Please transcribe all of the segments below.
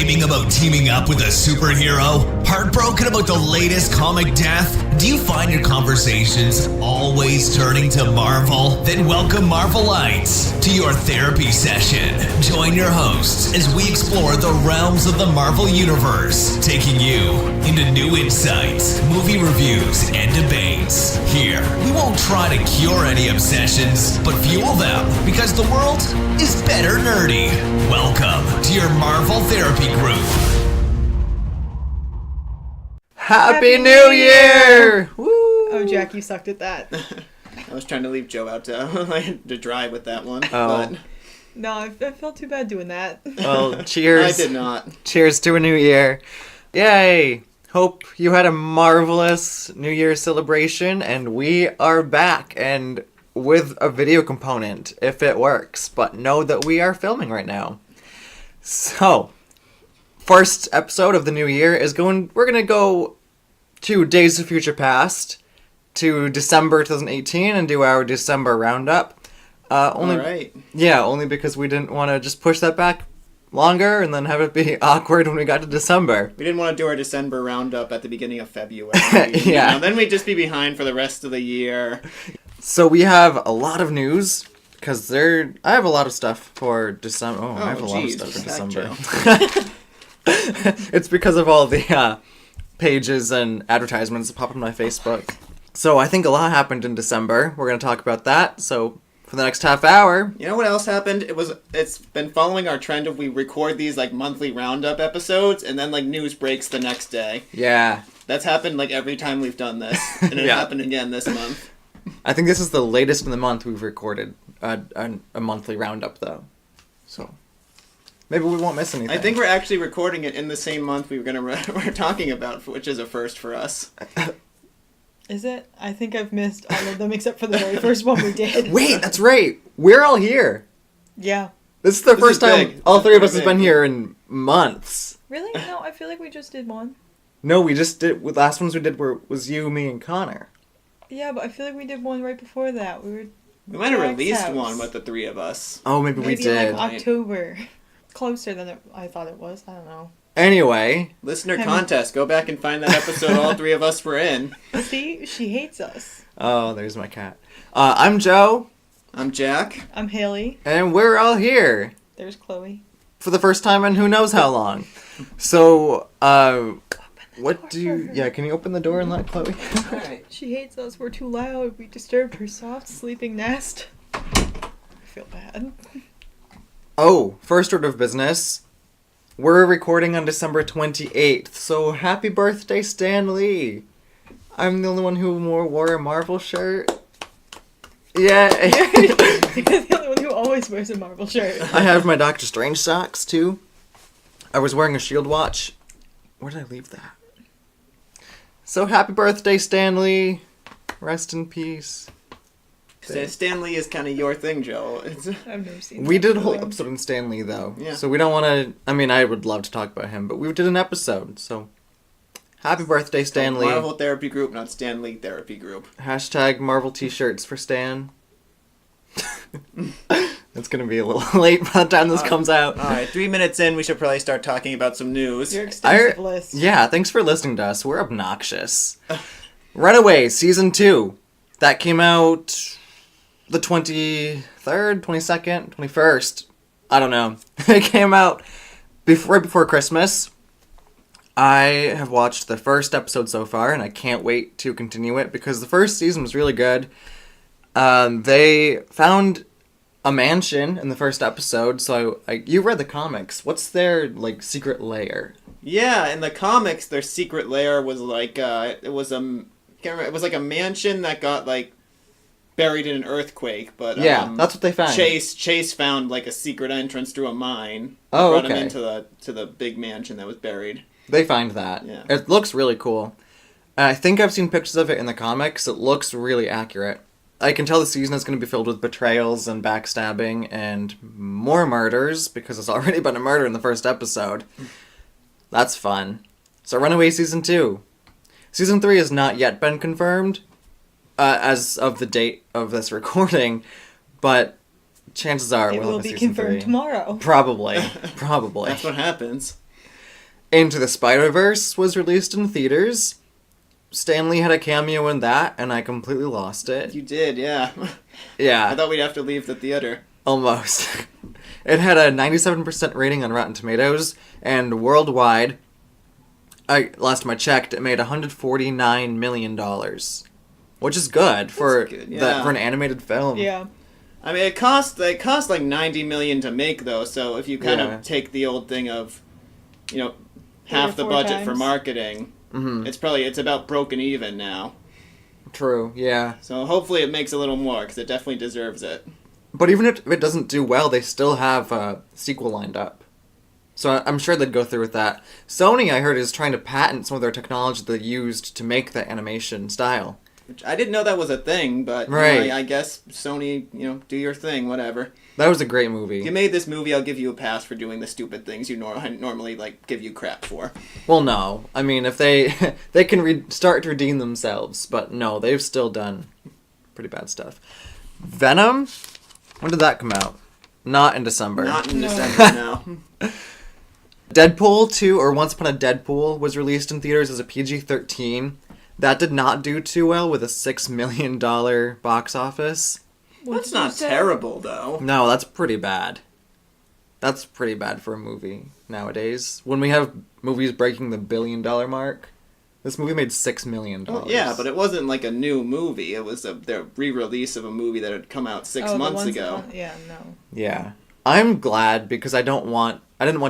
Dreaming about teaming up with a superhero? Heartbroken about the latest comic death? Do you find your conversations always turning to Marvel? Then welcome Marvelites to your therapy session. Join your hosts as we explore the realms of the Marvel Universe, taking you into new insights, movie reviews, and debates. Here, we won't try to cure any obsessions, but fuel them, because the world is better nerdy. Welcome to your Marvel Therapy Group. Happy New Year! Woo! Oh, Jack, you sucked at that. I was trying to leave Joe out to dry with that one. Oh. But No, I felt too bad doing that. Well, cheers. I did not. Cheers to a new year. Yay! Hope you had a marvelous New Year celebration, and we are back, and with a video component, if it works. But know that we are filming right now. So, first episode of the new year we're gonna go to Days of Future Past, to December 2018, and do our December roundup. Only, all right. Yeah, only because we didn't want to just push that back longer and then have it be awkward when we got to December. We didn't want to do our December roundup at the beginning of February. Yeah. Then we'd just be behind for the rest of the year. So we have a lot of news, because I have a lot of stuff for December. I have a lot of stuff for December. It's because of all the pages and advertisements that pop up on my Facebook. So I think a lot happened in December. We're going to talk about that. So for the next half hour... You know what else happened? It's been following our trend of we record these like monthly roundup episodes and then like news breaks the next day. Yeah. That's happened like every time we've done this. And it Yeah. happened again this month. I think this is the latest in the month we've recorded a monthly roundup, though. So maybe we won't miss anything. I think we're actually recording it in the same month we're talking about, which is a first for us. Is it? I think I've missed all of them except for the very first one we did. Wait, that's right. We're all here. Yeah. This is the first time big. all three of us This have is been big. here in months. Really? No, I feel like we just did one. No, we just did. The last ones we did was you, me, and Connor. Yeah, but I feel like we did one right before that. We We might have Jack's released house. one with the three of us. Oh, maybe we maybe did. like October. Closer than I thought it was. I don't know. Anyway, Listener Have contest. Go back and find that episode all three of us were in. See? She hates us. oh, there's my cat. I'm Joe, I'm Jack. I'm Haley. and we're all here There's Chloe. for the first time in who knows how long. So, what do you... Yeah, can you open the door and let Chloe? Alright. She hates us. We're too loud. We disturbed her soft sleeping nest. I feel bad. Oh, first order of business. We're recording on December 28th, so happy birthday, Stan Lee. I'm the only one who wore a Marvel shirt. Yeah. You're the only one who always wears a Marvel shirt. I have my Doctor Strange socks, too. I was wearing a shield watch. Where did I leave that? So happy birthday, Stan Lee. Rest in peace. Stanley is kind of your thing, Joe. I've never seen We that did a whole before. episode on Stan Lee, though. Yeah. So we don't want to... I mean, I would love to talk about him, but we did an episode, so... Happy birthday, Stan Lee. Marvel Therapy Group, not Stan Lee Therapy Group. Hashtag Marvel t-shirts for Stan. It's going to be a little late by the time this comes out. Alright, 3 minutes in, we should probably start talking about some news. Your extensive list. Yeah, thanks for listening to us. We're obnoxious. Runaway, Season 2. That came out the 23rd, 22nd, 21st. I don't know. It came out right before Christmas. I have watched the first episode so far, and I can't wait to continue it, because the first season was really good. They found a mansion in the first episode, so you read the comics. What's their, secret lair? Yeah, in the comics, their secret lair was like, it was like a mansion that got, buried in an earthquake, but, Yeah, that's what they found. Chase found, a secret entrance through a mine. Oh, brought okay. him into the big mansion that was buried. They find that. Yeah. It looks really cool. I think I've seen pictures of it in the comics. It looks really accurate. I can tell the season is going to be filled with betrayals and backstabbing and more murders, because there's already been a murder in the first episode. That's fun. So Runaway Season 2. Season 3 has not yet been confirmed, as of the date of this recording, but chances are It we'll will have a be Season confirmed 3. tomorrow. Probably. Probably. That's what happens. Into the Spider-Verse was released in theaters. Stan Lee had a cameo in that, and I completely lost it. You did, yeah. I Yeah, thought we'd have to leave the theater. almost. It had a 97% rating on Rotten Tomatoes, and worldwide, last time I checked, it made $149 million. Which is good for good, yeah. for an animated film. Yeah. I mean, it cost like $90 million to make, though, so if you kind Yeah. of take the old thing of, half 3 or the 4 budget for times. marketing, it's about broken even now. True, yeah. So hopefully it makes a little more, because it definitely deserves it. But even if it doesn't do well, they still have a sequel lined up. So I'm sure they'd go through with that. Sony, I heard, is trying to patent some of their technology they used to make the animation style. Which I didn't know that was a thing, but Right. I guess Sony, do your thing, whatever. That was a great movie. You made this movie, I'll give you a pass for doing the stupid things you normally give you crap for. Well, no. I mean, if they they can start to redeem themselves, but no, they've still done pretty bad stuff. Venom? When did that come out? Not in December. Not in No. December, no. Deadpool 2, or Once Upon a Deadpool, was released in theaters as a PG-13. That did not do too well with a $6 million box office. That's not terrible, though. No, that's pretty bad. That's pretty bad for a movie nowadays. When we have movies breaking the $1 billion mark, this movie made $6 million. Well, yeah, but it wasn't like a new movie. It was the re-release of a movie that had come out 6 months ago. Yeah, no. Yeah. I'm glad because I didn't want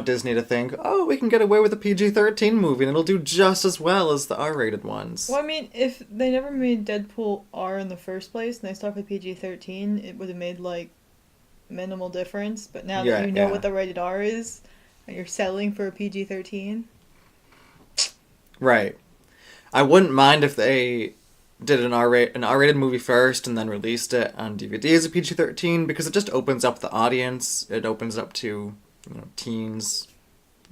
Disney to think, oh, we can get away with a PG-13 movie and it'll do just as well as the R-rated ones. Well, I mean, if they never made Deadpool R in the first place and they stuck with PG-13, it would have made, like, minimal difference. But now Yeah, that you know yeah. what the rated R is, and you're settling for a PG-13... Right. I wouldn't mind if they did an R-rated movie first and then released it on DVD as a PG-13 because it just opens up the audience. It opens up to teens,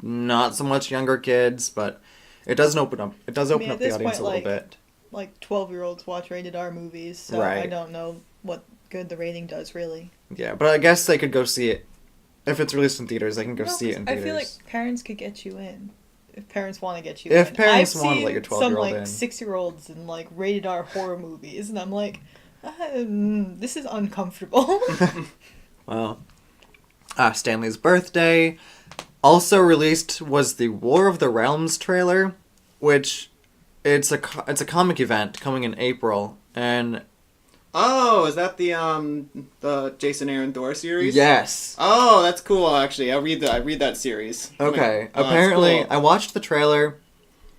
not so much younger kids, but it does open up at the this audience point, a little bit. Like, 12-year-olds watch rated R movies, so Right. I don't know what good the rating does, really. Yeah, but I guess they could go see it. If it's released in theaters, they can go No, see it 'cause in I theaters. feel like parents could get you in. If parents want to get you If in. parents I've wanna seen let your some, 12-year-old like, in. 6-year-olds in, like, rated R horror movies, and I'm like, this is uncomfortable. Well, Stanley's birthday. Also released was the War of the Realms trailer, which it's a comic event coming in April, and Oh, is that the Jason Aaron Thor series? yes. Oh, that's cool. Actually, I read that series. Okay. Oh, that's Apparently, cool. I watched the trailer.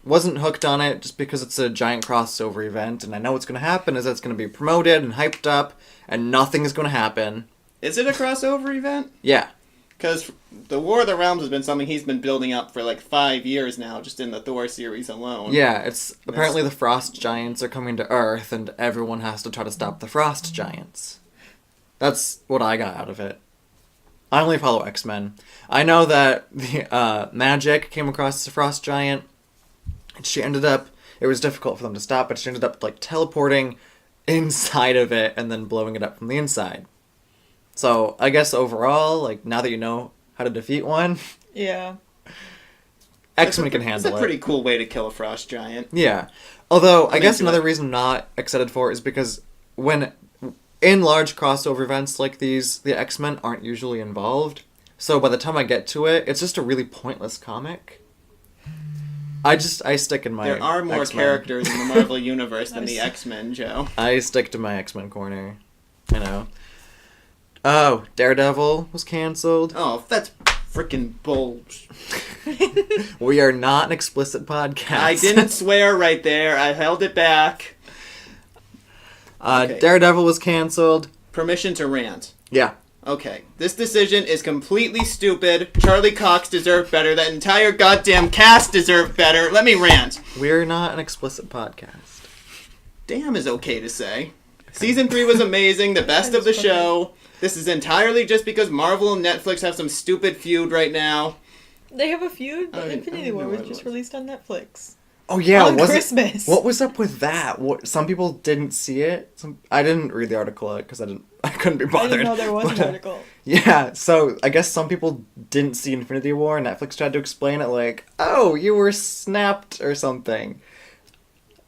Wasn't hooked on it just because it's a giant crossover event, and I know what's going to happen is it's going to be promoted and hyped up, and nothing is going to happen. Is it a crossover event? Yeah. Because the War of the Realms has been something he's been building up for like 5 years now, just in the Thor series alone. Yeah, it's apparently the Frost Giants are coming to Earth, and everyone has to try to stop the Frost Giants. That's what I got out of it. I only follow X-Men. I know that the Magic came across the Frost Giant, and she ended up... It was difficult for them to stop, but she ended up like teleporting inside of it and then blowing it up from the inside. So I guess overall, like now that you know how to defeat one, Yeah. X-Men can handle It's a it. pretty cool way to kill a frost giant. Yeah. Although, I guess into another it. reason I'm not excited for it is because when in large crossover events like these, the X-Men aren't usually involved. So by the time I get to it, it's just a really pointless comic. I stick in my There are more X-Men. characters in the Marvel Universe than the Nice. X-Men, Joe. I stick to my X-Men corner. You know. Oh, Daredevil was canceled. Oh, that's freaking bull. We are not an explicit podcast. I didn't swear right there. I held it back. Okay. Daredevil was canceled. Permission to rant. Yeah. Okay, this decision is completely stupid. Charlie Cox deserved better. That entire goddamn cast deserved better. Let me rant. We're not an explicit podcast. Damn is okay to say. Season 3 was amazing, the best of the show. This is entirely just because Marvel and Netflix have some stupid feud right now. They have a feud, I but didn't Infinity know War what was it just was. released on Netflix. Oh yeah, on was Christmas. What was up with that? Some people didn't see it. I didn't read the article because I couldn't be I bothered. didn't know there was But, an article. Yeah, so I guess some people didn't see Infinity War, and Netflix tried to explain it like, oh, you were snapped or something.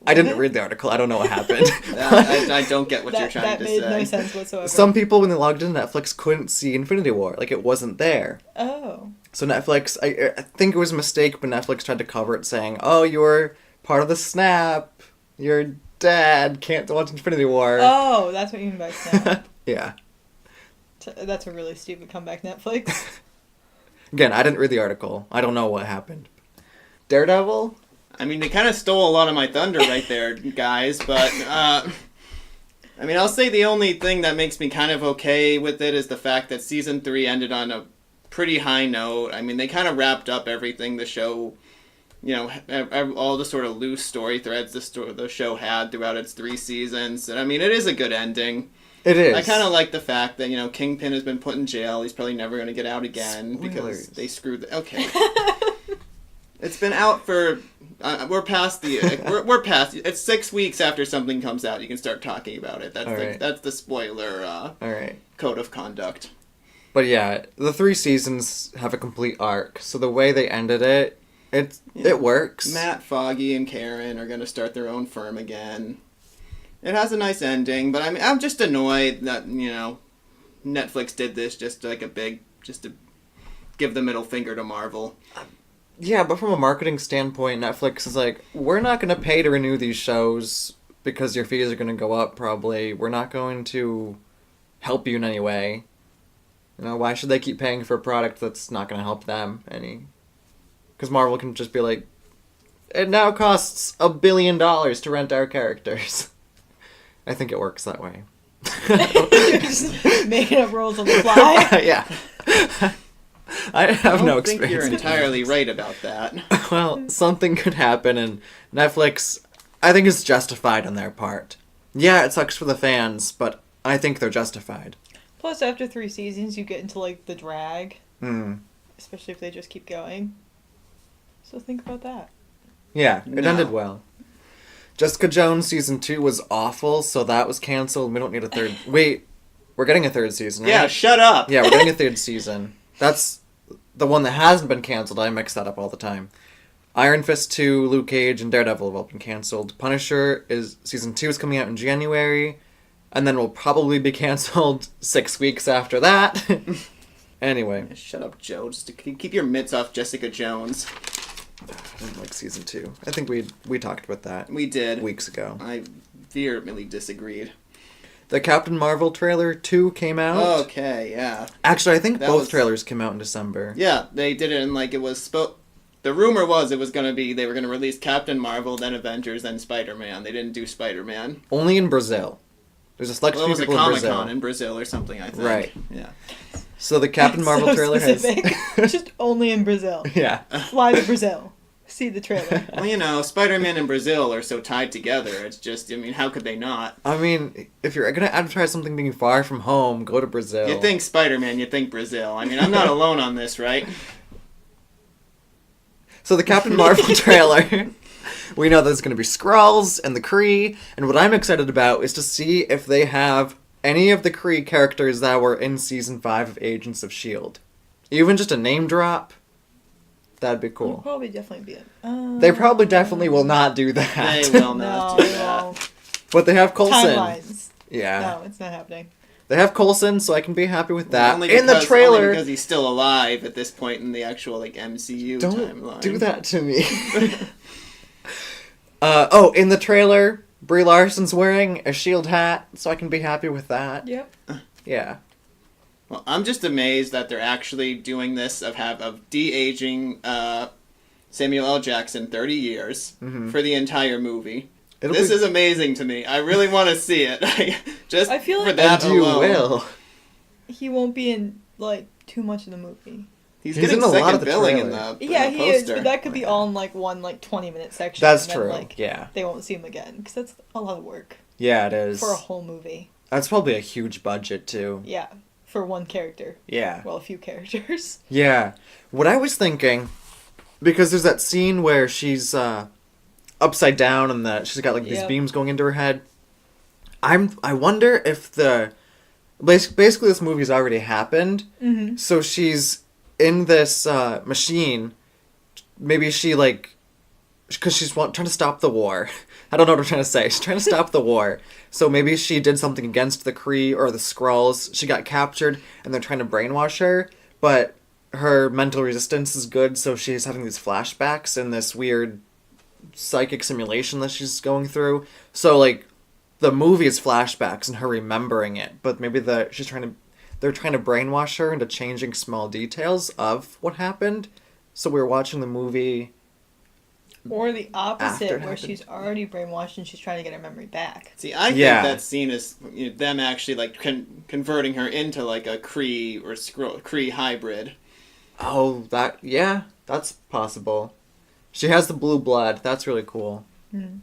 I didn't read the article. I don't know what happened. I don't get what you're trying That to made say. no sense whatsoever. Some people, when they logged into Netflix, couldn't see Infinity War. Like, it wasn't there. Oh. So Netflix, I think it was a mistake, but Netflix tried to cover it saying, oh, you were part of the snap. Your dad can't watch Infinity War. Oh, that's what you mean by snap. Yeah. That's a really stupid comeback, Netflix. Again, I didn't read the article. I don't know what happened. Daredevil? I mean, they kind of stole a lot of my thunder right there, guys, but, I mean, I'll say the only thing that makes me kind of okay with it is the fact that Season 3 ended on a pretty high note. I mean, they kind of wrapped up everything the show, you know, all the sort of loose story threads the show had throughout its 3 seasons. And, I mean, it is a good ending. It is. I kind of like the fact that, you know, Kingpin has been put in jail. He's probably never going to get out again because Spoilers. they screwed the... Okay. It's been out for... we're past the... we're past... It's 6 weeks after something comes out. You can start talking about it. That's the spoiler All right. code of conduct. But yeah, the 3 seasons have a complete arc. So the way they ended it, it works. Matt, Foggy, and Karen are going to start their own firm again. It has a nice ending, but I mean, I'm just annoyed that, you know, Netflix did this just to give the middle finger to Marvel. Yeah, but from a marketing standpoint, Netflix is like, we're not going to pay to renew these shows because your fees are going to go up probably. We're not going to help you in any way. You know, why should they keep paying for a product that's not going to help them any? Because Marvel can just be like, it now costs $1 billion to rent our characters. I think it works that way. You're just making up rules on the fly. Yeah. I have no I think experience. you're entirely right about that. Well, something could happen, and Netflix, I think, is justified on their part. Yeah, it sucks for the fans, but I think they're justified. Plus, after 3 seasons, you get into, like, the drag. Hmm. Especially if they just keep going. So think about that. Yeah, it No. ended well. Jessica Jones Season 2 was awful, so that was canceled. We don't need a third... Wait, we're getting a 3rd season, right? Yeah, shut up! Yeah, we're getting a 3rd season. That's the one that hasn't been canceled. I mix that up all the time. Iron Fist 2, Luke Cage, and Daredevil have all been canceled. Punisher Season 2 is coming out in January, and then will probably be canceled 6 weeks after that. Anyway. Shut up, Joe. Just keep your mitts off Jessica Jones. I didn't like Season 2. I think we talked about that We did. weeks ago. I vehemently disagreed. The Captain Marvel trailer 2 came out. Okay, yeah. Actually, I think That both was- trailers came out in December. Yeah, they did it in like it was the rumor was it was going to be they were going to release Captain Marvel, then Avengers, then Spider-Man. They didn't do Spider-Man. Only in Brazil. There's a select Well, it few was a people in Brazil. Comic-Con in Brazil or something, I think. Right. Yeah. So the Captain Marvel So trailer specific. has... Just only in Brazil. Yeah. Fly to Brazil. See the trailer. Well, you know, Spider-Man and Brazil are so tied together. It's just, I mean, how could they not? I mean, if you're going to advertise something being far from home, go to Brazil. You think Spider-Man, you think Brazil. I mean, I'm not alone on this, right? So the Captain Marvel trailer, we know there's going to be Skrulls and the Kree, and what I'm excited about is to see if they have any of the Kree characters that were in Season 5 of Agents of S.H.I.E.L.D. Even just a name drop, that'd be You'll cool. probably definitely be it. They probably definitely will not do that. They will not No, do that. no. But they have Coulson. Timelines. Yeah. No, it's not happening. They have Coulson, so I can be happy with that. Only In the because- trailer... only because he's still alive at this point in the actual like MCU Don't timeline. do that to me. In the trailer, Brie Larson's wearing a S.H.I.E.L.D. hat, so I can be happy with that. Yep. Yeah. Well, I'm just amazed that they're actually doing this of de-aging Samuel L. Jackson 30 years for the entire movie. This is amazing to me. I really want to see it. Just I feel for like- that And you alone. will. He won't be in, like, too much of the movie. He's He's getting in a lot second of the billing in trailer. the Yeah, in the he is, poster. but that could be all in, like, one, 20-minute section. That's and then, true, like, yeah. they won't see him again. Because that's a lot of work Yeah, it is. for a whole movie. That's probably a huge budget, too. Yeah. For one character. Yeah. Well, a few characters. Yeah. What I was thinking, because there's that scene where she's, upside down and that she's got like these Yep. beams going into her head. I wonder if basically this movie's already happened. Mm-hmm. So she's in this machine. Maybe she like, because she's trying to stop the war. I don't know what I'm trying to say. She's trying to stop the war. So maybe she did something against the Kree or the Skrulls. She got captured and they're trying to brainwash her. But her mental resistance is good, so she's having these flashbacks and this weird psychic simulation that she's going through. So like, the movie is flashbacks and her remembering it, but maybe they're trying to brainwash her into changing small details of what happened. So we're watching the movie. Or the After opposite, it where happened. she's already brainwashed and she's trying to get her memory back. See, I think that scene is them actually like converting her into like a Kree or Kree hybrid. Oh, that's possible. She has the blue blood. That's really cool. Mm.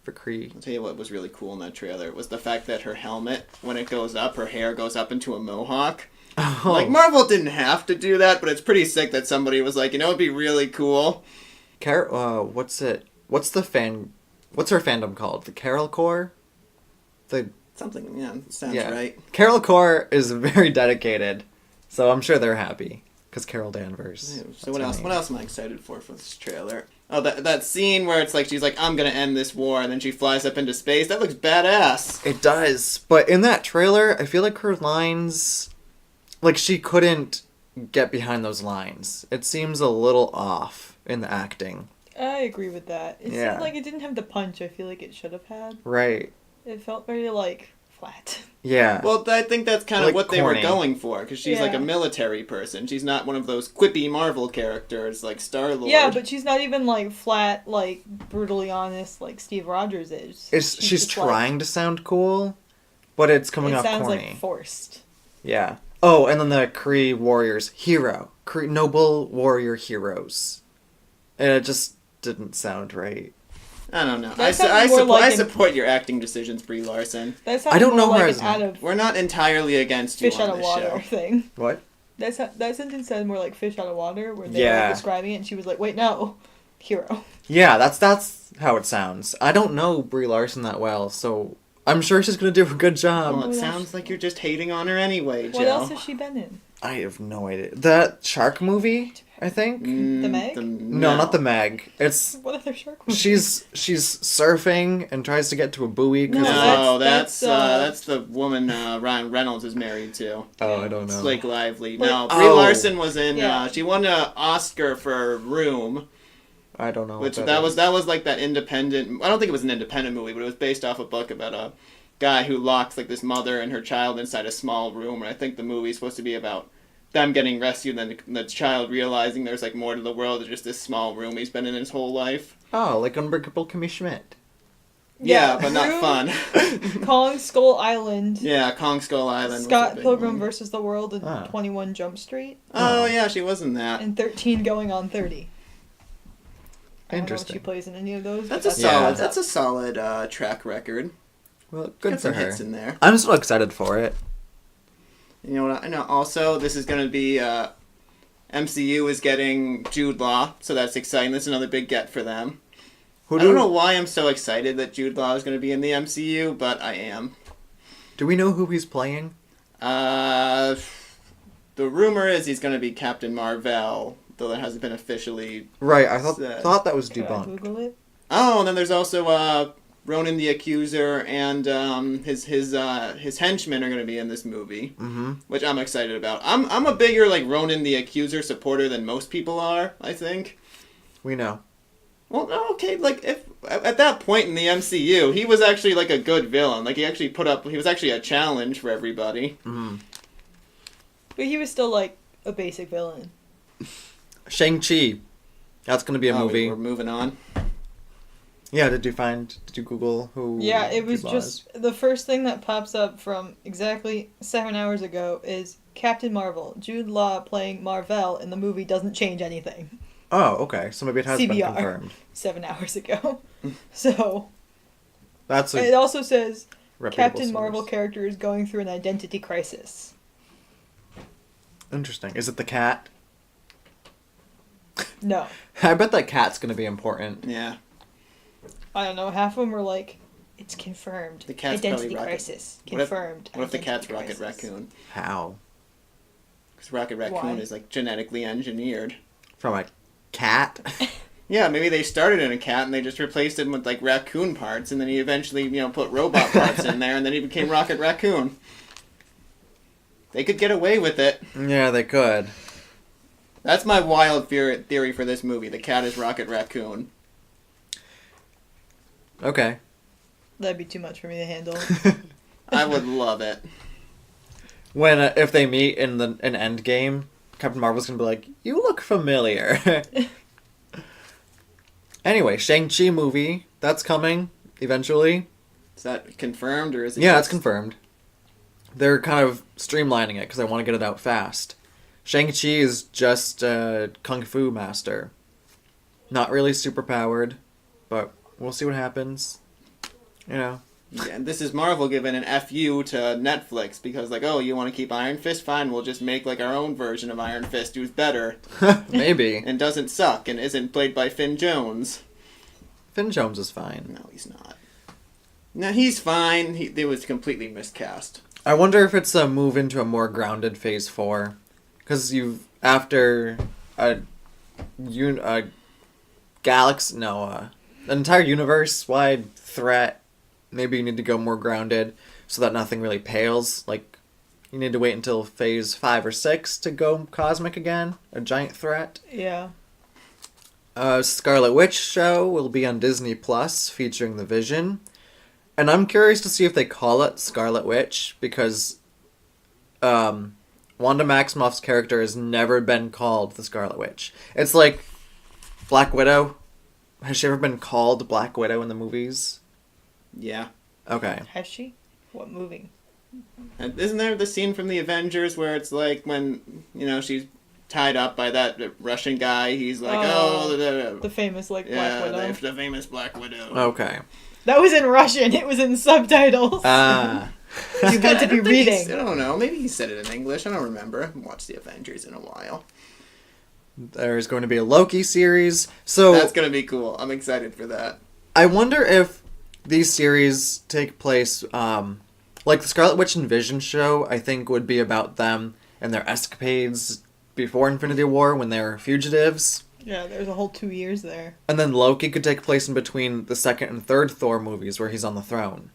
For Kree. I'll tell you what was really cool in that trailer was the fact that her helmet, when it goes up, her hair goes up into a mohawk. Oh. Like, Marvel didn't have to do that, but it's pretty sick that somebody was like, it'd be really cool. What's her fandom called? The Carol Corps? Something, sounds right. Carol Corps is very dedicated, so I'm sure they're happy. Because Carol Danvers. Yeah, so what else? What else am I excited for this trailer? Oh, that scene where it's like she's like, I'm gonna end this war, and then she flies up into space. That looks badass. It does, but in that trailer, I feel like her lines, like she couldn't get behind those lines. It seems a little off in the acting. I agree with that. It Yeah. seemed like it didn't have the punch I feel like it should have had. Right. It felt very, like, flat. Yeah. Well, I think that's kind of Like what they corny. were going for, because she's like a Yeah. military person. She's not one of those quippy Marvel characters like Star-Lord. Yeah, but she's not even, like, flat, like, brutally honest like Steve Rogers is. She's just, trying to sound cool, but it's coming it off sounds, corny. like, forced. Yeah. Oh, and then the Kree warriors. Hero. Kree, noble warrior heroes. And it just didn't sound right. I don't know. That sounded more like I an- support your acting decisions, Brie Larson. That I don't know more her like as an out of We're not entirely against you fish on out of this water show. thing. What? That sentence sounded more like fish out of water, where they Yeah. were describing it, and she was like, "Wait, no, hero." Yeah, that's how it sounds. I don't know Brie Larson that well, so I'm sure she's gonna do a good job. Well, it Oh, sounds like you're just hating on her anyway, Joe. What else has she been in? I have no idea. That shark movie, I think? The Meg? No, not the Meg. It's What other shark movie? she's surfing and tries to get to a buoy. 'Cause No, that's that's the woman Ryan Reynolds is married to. oh, I don't know. Blake Lively. Blake- No, Brie Oh. Larson was in. Yeah. She won an Oscar for Room, I don't know. which what that is. was like that independent. I don't think it was an independent movie, but it was based off a book about a guy who locks like this mother and her child inside a small room. And I think the movie's supposed to be about them getting rescued, and then the child realizing there's like more to the world than just this small room he's been in his whole life. Oh, like Unbreakable Kimmy Schmidt. Yeah, but not Room, fun. Kong Skull Island. Yeah, Kong Skull Island. was a Scott big Pilgrim one. versus the World and Ah. 21 Jump Street Oh yeah, she was in that. and 13 going on 30. I don't know what Interesting. she plays in any of those. That's but a Yeah. solid. That's a solid track record. Well, good Got for some her. hits in there. I'm so excited for it. You know what? I know. Also, this is going to be MCU is getting Jude Law, so that's exciting. That's another big get for them. Who I don't know why I'm so excited that Jude Law is going to be in the MCU, but I am. Do we know who he's playing? The rumor is he's going to be Captain Marvel, though that hasn't been officially. Right, I Sad. thought that was Can I debunked. Google it? Oh, and then there's also Ronan the Accuser and his henchmen are going to be in this movie, Mm-hmm. which I'm excited about. I'm a bigger like Ronan the Accuser supporter than most people are. I think. We know. Well, no, okay, like if at that point in the MCU, he was actually like a good villain. Like he was actually a challenge for everybody. Mm-hmm. But he was still like a basic villain. Shang-Chi. That's going to be a movie. We're moving on. Yeah, did you Google who? Yeah, it was Jude Law just the first thing that pops up from exactly 7 hours ago is Captain Marvel. Jude Law playing Marvel in the movie doesn't change anything. Oh, okay. So maybe it has been CBR. confirmed. 7 hours ago. So That's it a also says reputable Captain source. Marvel character is going through an identity crisis. Interesting. Is it the cat? No. I bet that cat's going to be important. Yeah. I don't know. Half of them were like, "It's confirmed. The cat's Identity probably Rocket. crisis confirmed." What if the cat's Identity Rocket crisis. Raccoon? How? Because Rocket Raccoon Why? is like genetically engineered. From a cat? Yeah, maybe they started in a cat and they just replaced him with like raccoon parts, and then he eventually, put robot parts in there, and then he became Rocket Raccoon. They could get away with it. Yeah, they could. That's my wild theory for this movie. The cat is Rocket Raccoon. Okay. That'd be too much for me to handle. I would love it. When if they meet in Endgame, Captain Marvel's gonna be like, "You look familiar." Anyway, Shang-Chi movie that's coming eventually. Is that confirmed or is it? Yeah, just... it's confirmed. They're kind of streamlining it because they want to get it out fast. Shang-Chi is just a kung fu master. Not really super powered, but we'll see what happens. You know. Yeah, and this is Marvel giving an FU to Netflix because, like, oh, you want to keep Iron Fist? Fine, we'll just make, like, our own version of Iron Fist who's better Maybe. and doesn't suck and isn't played by Finn Jones. Finn Jones is fine. No, he's not. No, he's fine. It was completely miscast. I wonder if it's a move into a more grounded Phase 4. Because after an entire universe-wide threat, maybe you need to go more grounded so that nothing really pales. Like, you need to wait until Phase 5 or 6 to go cosmic again. A giant threat. Yeah. Scarlet Witch show will be on Disney Plus featuring the Vision. And I'm curious to see if they call it Scarlet Witch because Wanda Maximoff's character has never been called the Scarlet Witch. It's like Black Widow. Has she ever been called Black Widow in the movies? Yeah. Okay. Has she? What movie? And isn't there the scene from the Avengers where it's like when, she's tied up by that Russian guy, he's like, The famous, Black Widow. The famous Black Widow. Okay. That was in Russian. It was in subtitles. Ah. You had to be reading. I don't know. Maybe he said it in English. I don't remember. I haven't watched the Avengers in a while. There's going to be a Loki series. So That's going to be cool. I'm excited for that. I wonder if these series take place, like the Scarlet Witch and Vision show, I think would be about them and their escapades before Infinity War when they were fugitives. Yeah, there's a whole 2 years there. And then Loki could take place in between the second and third Thor movies where he's on the throne.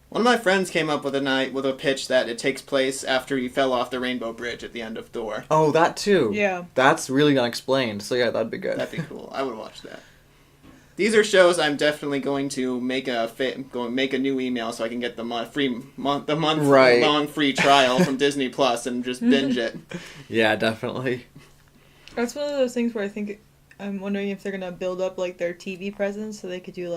One of my friends came up with a pitch that it takes place after he fell off the Rainbow Bridge at the end of Thor. Oh, that too. Yeah. That's really unexplained. So yeah, that'd be good. That'd be cool. I would watch that. These are shows I'm definitely going to make a new email so I can get the month-long free trial from Disney Plus and just binge it. Yeah, definitely. That's one of those things where I'm wondering if they're going to build up, their TV presence so they could do,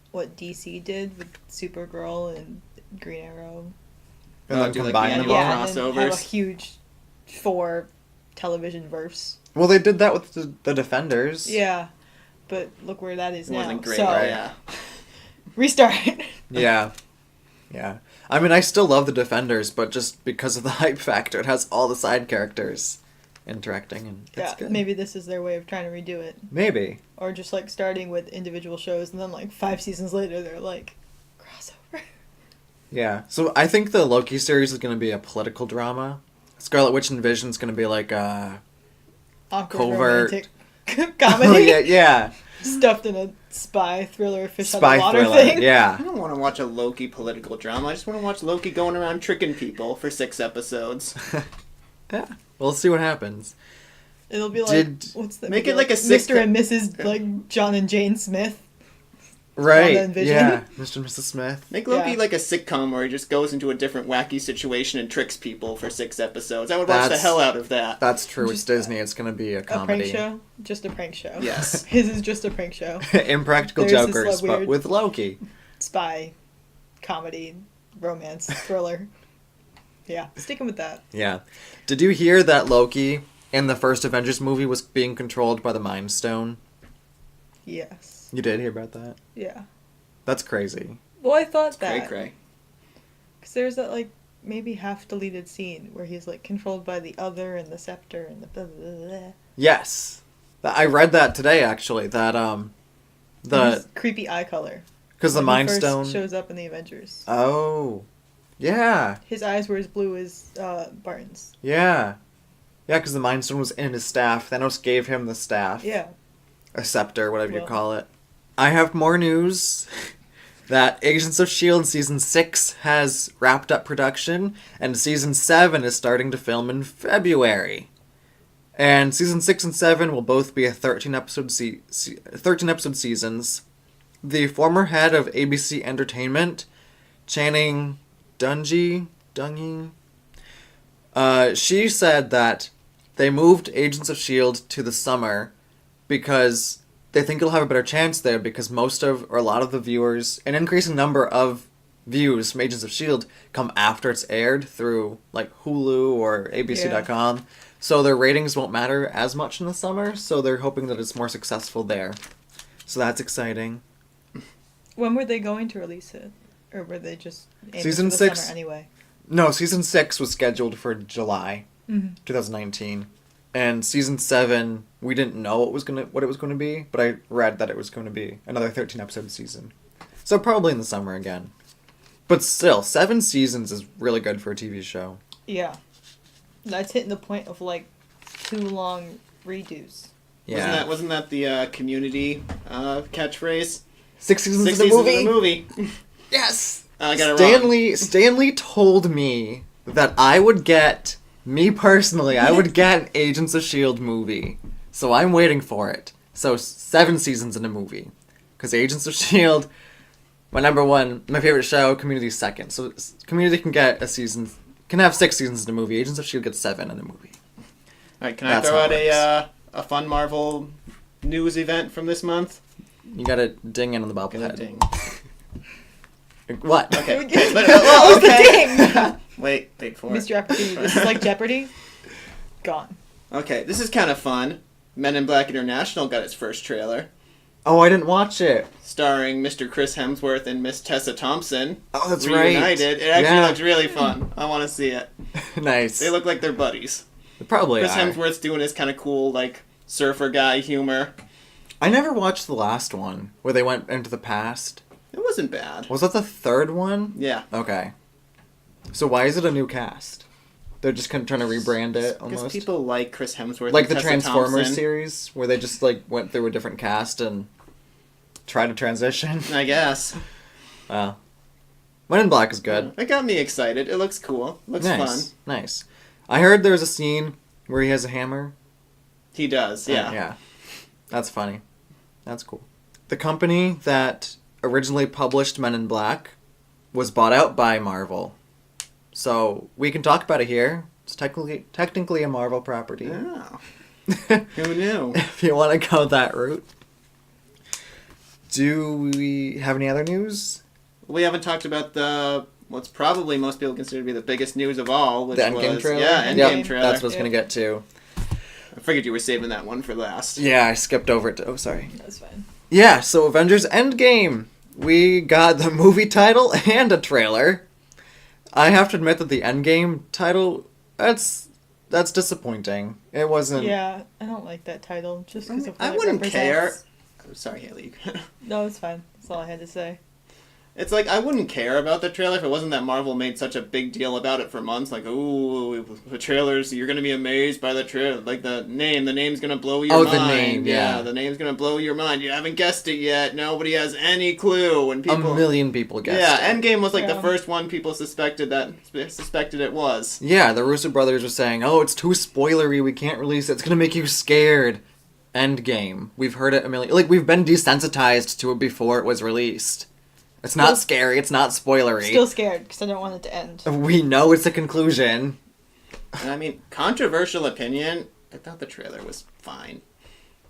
what DC did with Supergirl and Green Arrow. And then do, combine the them anime all. Yeah, and then have a crossovers. huge 4 television verse. Well, they did that with the Defenders. Yeah, but look where that is It now. wasn't great, so, right? Yeah. restart. Yeah. Yeah. I mean, I still love the Defenders, but just because of the hype factor, it has all the side characters interacting, and it's Yeah, good. maybe this is their way of trying to redo it. Maybe. Or just, starting with individual shows, and then, 5 seasons later, they're crossover. Yeah. So I think the Loki series is going to be a political drama. Scarlet Witch and Vision's going to be Awkward covert romantic comedy. Oh, yeah. Stuffed in a spy thriller, fish out Spy of water thriller. thing. I Yeah. don't want to watch a Loki political drama. I just want to watch Loki going around tricking people for 6 episodes. Yeah. We'll see what happens. It'll be what's the Make it like a Mr. sitcom. and Mrs. John and Jane Smith. Right. Wanda and Vision. Yeah. Mr. and Mrs. Smith. Make Loki Yeah. like a sitcom where he just goes into a different wacky situation and tricks people for 6 episodes. I would watch the hell out of that. That's true. It's Just Disney. It's going to be a A comedy. prank show? Just a prank show. Yes. His is just a prank show. Impractical There's this, Jokers, but weird- with Loki. Spy, comedy, romance, thriller. Yeah, sticking with that. Yeah. Did you hear that Loki in the first Avengers movie was being controlled by the Mind Stone? Yes. You did hear about that? Yeah. That's crazy. Well, I thought Cray that. cray. Because there's that, maybe half deleted scene where he's, controlled by the other and the scepter and the blah, blah, blah, blah. Yes. I read that today, actually, that His creepy eye color. Because the When Mind he first Stone... shows up in the Avengers. Oh. Yeah. His eyes were as blue as Barton's. Yeah. Yeah, because the Mind Stone was in his staff. Thanos gave him the staff. Yeah. A scepter, whatever you Well. call it. I have more news that Agents of S.H.I.E.L.D. Season 6 has wrapped up production, and Season 7 is starting to film in February. And Season 6 and 7 will both be a 13-episode 13-episode seasons. The former head of ABC Entertainment, Channing Dungey, she said that they moved Agents of S.H.I.E.L.D. to the summer because they think it'll have a better chance there because a lot of the viewers, an increasing number of views from Agents of S.H.I.E.L.D. come after it's aired through like Hulu or ABC.com. So their ratings won't matter as much in the summer, so they're hoping that it's more successful there. So that's exciting. When were they going to release it? Or were they just aiming Season for the 6 summer anyway? No, Season 6 was scheduled for July 2019. And Season 7, we didn't know what it was going to be, but I read that it was going to be another 13-episode season. So probably in the summer again. But still, 7 seasons is really good for a TV show. Yeah. That's hitting the point of, like, too long redos. Yeah. Wasn't that the Community catchphrase? 6 seasons 6 of the seasons movie? of the movie. Yes! I got it wrong. Stanley told me that I would get an Agents of S.H.I.E.L.D. movie. So I'm waiting for it. So 7 seasons in a movie. Because Agents of S.H.I.E.L.D., my number one, my favorite show, Community's second. So Community can get can have 6 seasons in a movie. Agents of S.H.I.E.L.D. gets 7 in a movie. Alright, can That's I throw how out it a fun Marvel news event from this month? You gotta ding in on the bobblehead. Ding. What? Okay. What was the ding? Wait for Missed it. your opportunity. This is like Jeopardy. Gone. Okay, this is kind of fun. Men in Black International got its first trailer, Oh, I didn't watch it. starring Mr. Chris Hemsworth and Miss Tessa Thompson. Oh, that's right. Reunited. It actually Yeah. looks really fun. I want to see it. Nice. They look like they're buddies. They probably Chris are. Hemsworth's doing his kind of cool, like, surfer guy humor. I never watched the last one, where they went into the past. It wasn't bad. Was that the third one? Yeah. Okay. So why is it a new cast? They're just kind of trying to rebrand it, Because almost? people like Chris Hemsworth Like and the Tessa Transformers Thompson. series, where they just, like, went through a different cast and tried to transition. I guess. Wow. Men in Black is good. It got me excited. It looks cool. Looks Nice. fun. Nice. I heard there's a scene where he has a hammer. He does, yeah. Yeah. That's funny. That's cool. The company that originally published Men in Black was bought out by Marvel. So we can talk about it here. It's technically a Marvel property. Oh. Who knew? If you want to go that route. Do we have any other news? We haven't talked about what's probably most people consider to be the biggest news of all, which The Endgame was trailer? yeah, Endgame Yep, trailer. that's what I was going to get to. I figured you were saving that one for last. Yeah, I skipped over it. Oh, sorry. That's fine. Yeah, so Avengers Endgame. We got the movie title and a trailer. I have to admit that the Endgame title, that's disappointing. It wasn't... Yeah, I don't like that title just because of what I it wouldn't care. represents. Oh, sorry, Haley. No, it's fine. That's all I had to say. It's like, I wouldn't care about the trailer if it wasn't that Marvel made such a big deal about it for months. Like, ooh, the trailers, you're going to be amazed by the trailer. Like, the name's going to blow your mind. Oh, the name, yeah. The name's going to blow your mind. You haven't guessed it yet. Nobody has any clue. And people... A million people guessed Yeah, it. Endgame was like the Yeah. first one people suspected it was. Yeah, the Russo brothers were saying, oh, it's too spoilery, we can't release it, it's gonna make you scared. Endgame. We've heard it a million... Like, we've been desensitized to it before it was released. It's not Still- scary, it's not spoilery. Still scared because I don't want it to end. We know it's a conclusion. And I mean, controversial opinion, I thought the trailer was fine.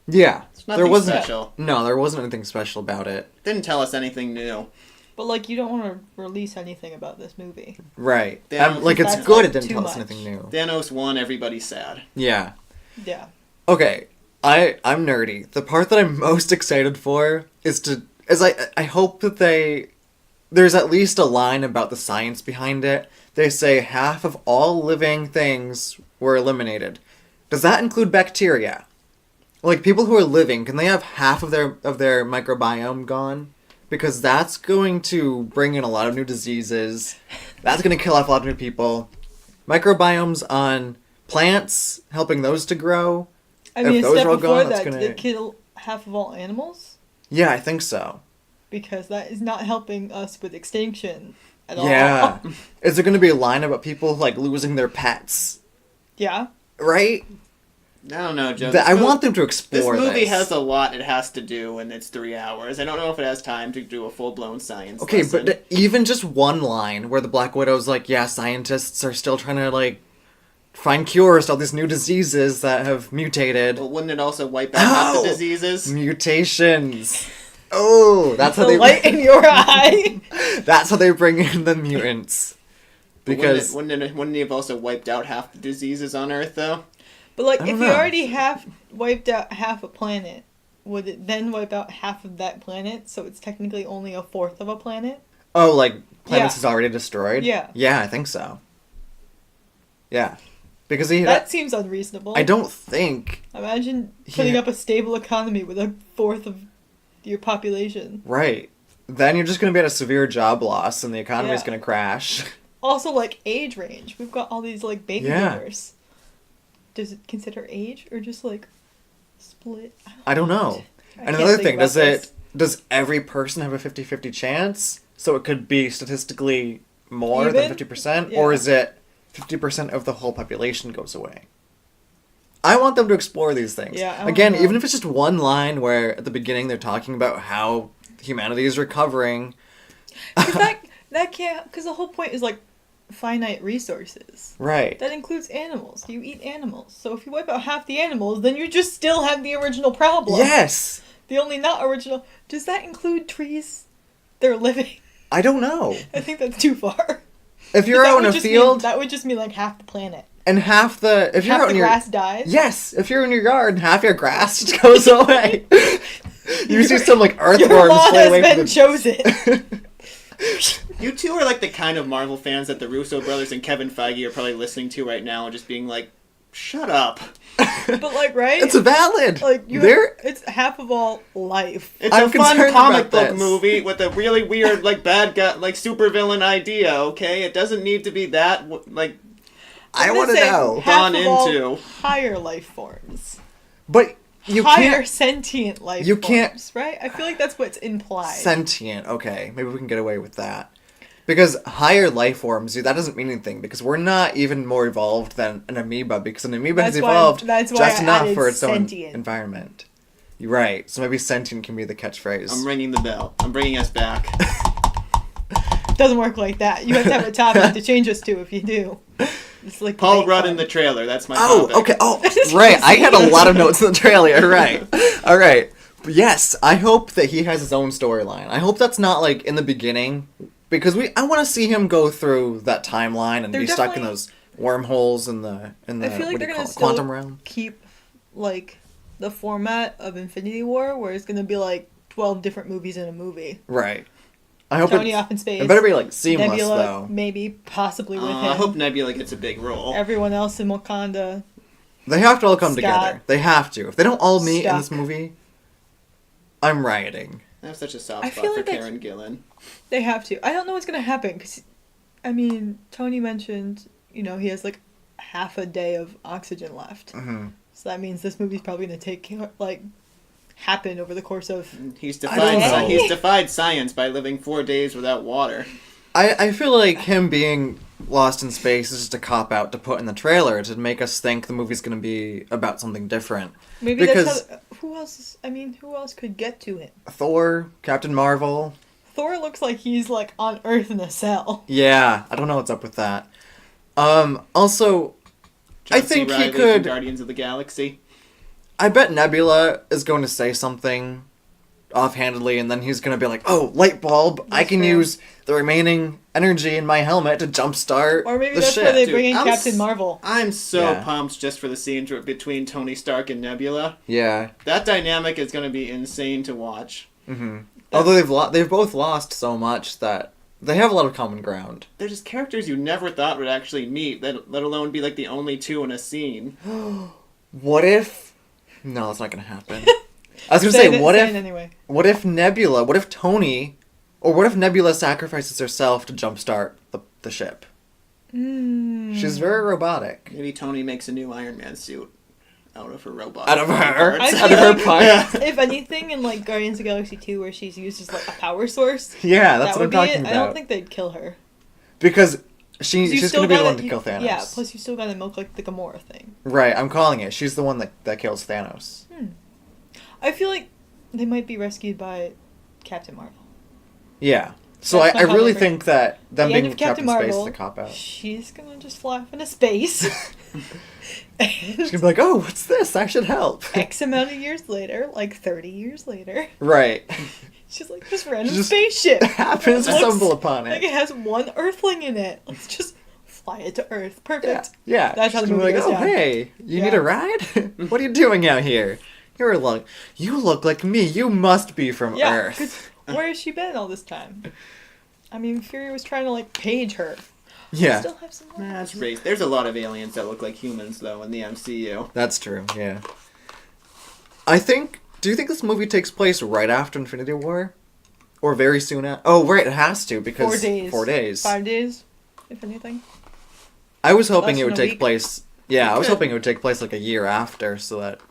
Yeah. It's nothing wasn't... special. No, there wasn't anything special about it. Didn't tell us anything new. But like, you don't want to release anything about this movie. Right. Yeah, like, it's that's, good like, it didn't too tell us much. anything new. Thanos won, everybody's sad. Yeah. Yeah. Okay, I'm nerdy. The part that I'm most excited for is I hope that there's at least a line about the science behind it. They say half of all living things were eliminated. Does that include bacteria? Like, people who are living, can they have half of their microbiome gone? Because that's going to bring in a lot of new diseases. That's going to kill off a lot of new people. Microbiomes on plants, helping those to grow. I mean, If a those step are all before gone, that's that, gonna- did it kill half of all animals? Yeah, I think so. Because that is not helping us with extinction at all. Yeah. Is there going to be a line about people, like, losing their pets? Yeah. Right? I don't know, Joe. I want them to explore This movie this. has a lot it has to do, and it's 3 hours. I don't know if it has time to do a full-blown science Okay, lesson. but even just one line where the Black Widow's like, yeah, scientists are still trying to, like, find cures to all these new diseases that have mutated. Well, wouldn't it also wipe out half Ow! the diseases? Mutations. Oh, that's how The they light in your eye. that's how they bring in the mutants. But Because wouldn't it have also wiped out half the diseases on Earth, though? But like, I if don't you know. already wiped out half a planet, would it then wipe out half of that planet? So it's technically only a fourth of a planet. oh, like planets Yeah. is already destroyed. Yeah. Yeah, I think so. Yeah, because he. That seems unreasonable. I don't think Imagine putting Yeah. up a stable economy with a fourth of your population. right. Then you're just gonna be at a severe job loss, and the economy's Yeah. gonna crash. Also, like, age range. We've got all these, like, baby Yeah. boomers. Does it consider age or just, like, split? I don't know. I And can't another think thing, about this. does every person have a 50-50 chance? So it could be statistically more than Even? 50%? Yeah. Or is it 50% of the whole population goes away? I want them to explore these things. Yeah, I wanna Again, know. even if it's just one line where at the beginning they're talking about how humanity is recovering. Because that can't... Because the whole point is, like, finite resources. Right. That includes animals. You eat animals. So if you wipe out half the animals, then you just still have the original problem. Yes! The only not original... Does that include trees? They're living. I don't know. I think that's too far. If you're That out in would a just field mean, that would just mean, like, half the planet. and half the... If you're Half out the in your... grass dies. Yes, if you're in your yard and half your grass just goes away. You see some, like, Your earthworms law fly has away been from the... chosen. You two are like the kind of Marvel fans that the Russo brothers and Kevin Feige are probably listening to right now and just being like, shut up. But, like, right? It's valid. Like, it's half of all life. It's I'm a fun concerned comic about book this. movie with a really weird, like, bad guy, like, supervillain idea, okay? It doesn't need to be that, like, I I'm want to gonna say know. half gone of all into. higher life forms. But you higher can't... sentient life you forms, can't- right? I feel like that's what's implied. Sentient. Okay, maybe we can get away with that. Because higher life forms, that doesn't mean anything. Because we're not even more evolved than an amoeba. Because an amoeba has That's why- evolved that's why just I enough added for its sentient. own environment. You're right. So maybe sentient can be the catchphrase. I'm ringing the bell. I'm bringing us back. Doesn't work like that. You have to have a topic to change us to if you do. It's like Paul debate Rudd club. in the trailer. That's my Oh, topic. okay. Oh, right. I had a lot of notes in the trailer. You're right. All right. But yes, I hope that he has his own storyline. I hope that's not like in the beginning, because I want to see him go through that timeline and They're be stuck in definitely- those wormholes in the I feel like what do they're you gonna call it? still Quantum realm. keep like the format of Infinity War, where it's gonna be like 12 different movies in a movie. Right. I hope Tony it, off in space. it better be like seamless Nebula, though. maybe, possibly with him. I hope Nebula gets a big role. Everyone else in Wakanda. They have to all come Scott. together. They have to. If they don't all meet in Stuck. this movie, I'm rioting. I have such a soft I spot feel for like that's- Karen Gillan. They have to. I don't know what's gonna happen because, I mean, Tony mentioned, he has like half a day of oxygen left. hmm So that means this movie's probably gonna happen over the course of. He's don't defied. know. He's defied science by living 4 days without water. I feel like him being lost in space is just a cop out to put in the trailer to make us think the movie's going to be about something different. Maybe Because- that's how. Who else? Who else could get to him? Thor, Captain Marvel. Thor looks like he's like on Earth in a cell. Yeah, I don't know what's up with that. Also, I John C. think he Reilly from could- Guardians of the Galaxy. I bet Nebula is going to say something offhandedly, and then he's going to be like, "Oh, light bulb! I That's can fair. use the remaining energy in my helmet to jumpstart Or maybe the that's ship." where they Dude, bring in I'm Captain s- Marvel. I'm so Yeah. pumped just for the scene between Tony Stark and Nebula. Yeah. That dynamic is going to be insane to watch. hmm Although they've both lost so much that they have a lot of common ground. They're just characters you never thought would actually meet, let alone be like the only two in a scene. What if No, that's not gonna happen. I was gonna say, what Say it if anyway. what if Nebula, what if Tony, or what if Nebula sacrifices herself to jumpstart the ship? She's very robotic. Maybe Tony makes a new Iron Man suit out of her robot. Out of her? parts. I Out of her feel parts. If anything, in like Guardians of the Galaxy 2, where she's used as like a power source, Yeah, that's that what I'm would be talking it. about. I don't think they'd kill her. Because 'Cause you she's still gonna be the gotta- one to kill Thanos. Yeah, plus you still gotta milk like the Gamora thing. Right, I'm calling it. She's the one that kills Thanos. I feel like they might be rescued by Captain Marvel. Yeah. So That's I not how really they think that them The end being of kept Captain in space is Marvel, a cop out. she's gonna just fly off into space. She's gonna be like, oh, what's this? I should help. X amount of years later, like 30 years later, Right. she's like, this random Just spaceship. happens to Looks stumble upon Like it. it has one Earthling in it. Let's just fly it to Earth. Yeah. Perfect. Yeah. That's how She's the gonna be movie like, goes oh, down. hey, you need Yeah. a ride? What are you doing out here? You look like me. You must be from Yeah. Earth. 'Cause where has she been all this time? I mean, Fury was trying to like page her. Yeah. Still have some. Nah, that's race. There's a lot of aliens that look like humans, though, in the MCU. That's true, yeah. Do you think this movie takes place right after Infinity War? Or very soon after? Oh, right, it has to, because... 4 days. 4 days. 5 days, if anything. I was hoping Less it would than a take week. place... Yeah, I was could. hoping it would take place like a year after, so that...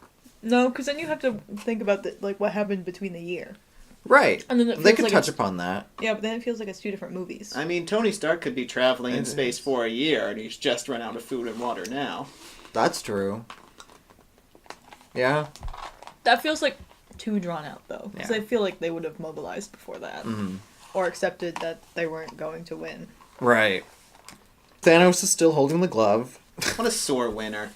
No, because then you have to think about like what happened between the year. Right. And then it They feels could like touch it's- upon that. Yeah, but then it feels like it's 2 different movies. I mean, Tony Stark could be traveling in It space is. for a year, and he's just run out of food and water now. That's true. Yeah. That feels like too drawn out though, because Yeah. I feel like they would have mobilized before that, Mhm. or accepted that they weren't going to win. Right. Thanos is still holding the glove. What a sore winner.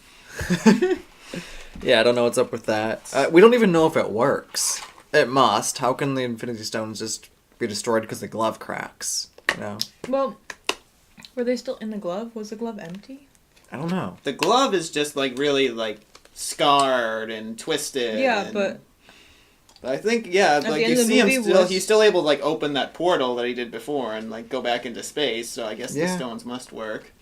Yeah, I don't know what's up with that. We don't even know if it works. It must. How can the Infinity Stones just be destroyed because the glove cracks? You know? Well, were they still in the glove? Was the glove empty? I don't know. The glove is just, like, really, like, scarred and twisted. Yeah, and- but I think, yeah, At like, the end you of the see him movie still, was- he's still able to, like, open that portal that he did before and, like, go back into space, so I guess the Yeah. stones must work.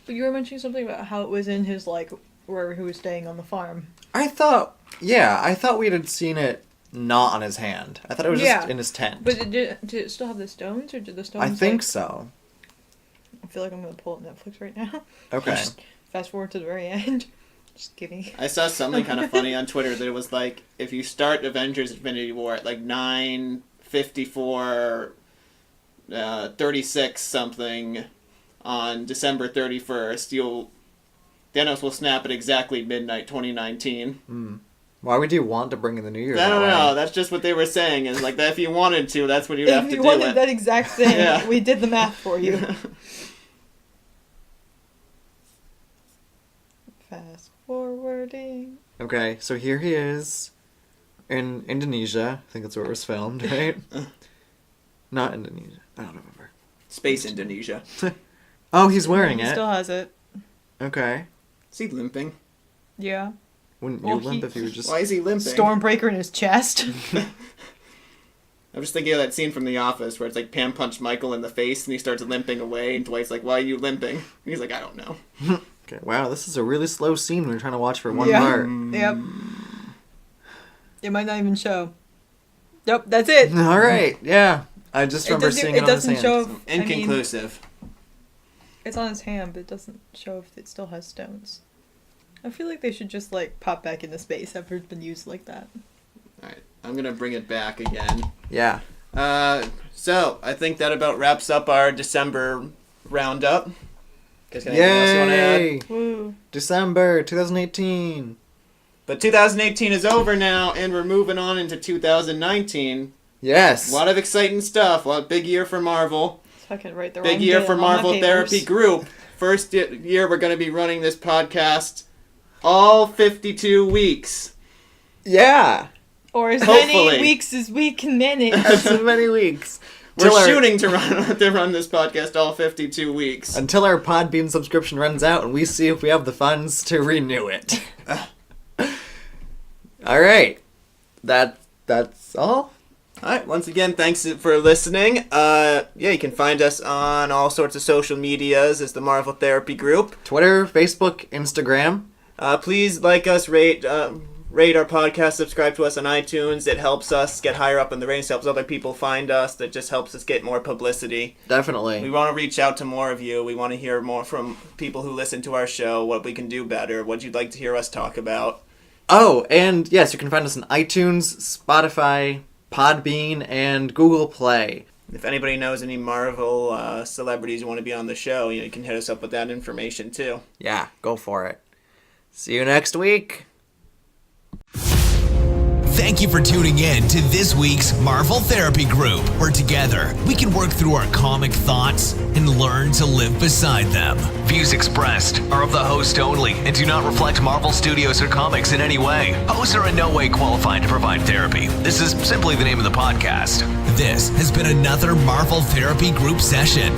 but you were mentioning something about how it was in his like where he was staying on the farm. I thought we had seen it not on his hand. I thought it was Yeah. just in his tent. But did it still have the stones, or did the stones? I think like- so. I feel like I'm gonna pull up Netflix right now. Okay. Fast forward to the very end. Just kidding. I saw something kind of funny on Twitter that it was like, if you start Avengers Infinity War at, like, 9:54, 36 something on December 31st, Thanos will snap at exactly midnight 2019. Why would you want to bring in the New Year? I don't that know. way? That's just what they were saying. Is like that if you wanted to, that's when you'd have If to you do wanted it. that exact thing, Yeah. we did the math for you. Fast forwarding. Okay, so here he is in Indonesia. I think that's where it was filmed, right? Not Indonesia. I don't remember. Space Indonesia. Oh, he's wearing He it. still has it. Okay. Is he limping? Yeah. Wouldn't Well, you limp he- if you were just... Why is he limping? Stormbreaker in his chest. I'm just thinking of that scene from The Office where it's like Pam punched Michael in the face and he starts limping away and Dwight's like, "Why are you limping?" And he's like, "I don't know." Okay, wow, this is a really slow scene we were trying to watch for one Yeah. part. Yep. It might not even show. Nope, that's it. All right, yeah. I just It remember doesn't, seeing it it on his doesn't hand. show if, I mean, Inconclusive. it's on his hand, but it doesn't show if it still has stones. I feel like they should just like pop back into space after it's been used like that. Alright, I'm gonna bring it back again. Yeah. So, I think that about wraps up our December roundup. Guys got anything else you want to add? Yay! Woo. December 2018. But 2018 is over now, and we're moving on into 2019. Yes. A lot of exciting stuff. A lot of big year for Marvel. So I can write the Big wrong year date for on all my Marvel papers. Therapy Group. First year we're going to be running this podcast all 52 weeks. Yeah. Or as Hopefully. many weeks as we can manage. That's so many weeks. We're Till our- shooting to run this podcast all 52 weeks. Until our Podbean subscription runs out and we see if we have the funds to renew it. All right. That's all. Alright, once again, thanks for listening. You can find us on all sorts of social medias as the Marvel Therapy Group. Twitter, Facebook, Instagram. Please like us, rate, rate our podcast, subscribe to us on iTunes. It helps us get higher up in the ratings, helps other people find us. That just helps us get more publicity. Definitely. We want to reach out to more of you. We want to hear more from people who listen to our show, what we can do better, what you'd like to hear us talk about. Oh, and yes, you can find us on iTunes, Spotify, Podbean, and Google Play. If anybody knows any Marvel celebrities who want to be on the show, you can hit us up with that information too. Yeah, go for it. See you next week. Thank you for tuning in to this week's Marvel Therapy Group, where together we can work through our comic thoughts and learn to live beside them. Views expressed are of the host only and do not reflect Marvel Studios or comics in any way. Hosts are in no way qualified to provide therapy. This is simply the name of the podcast. This has been another Marvel Therapy Group session.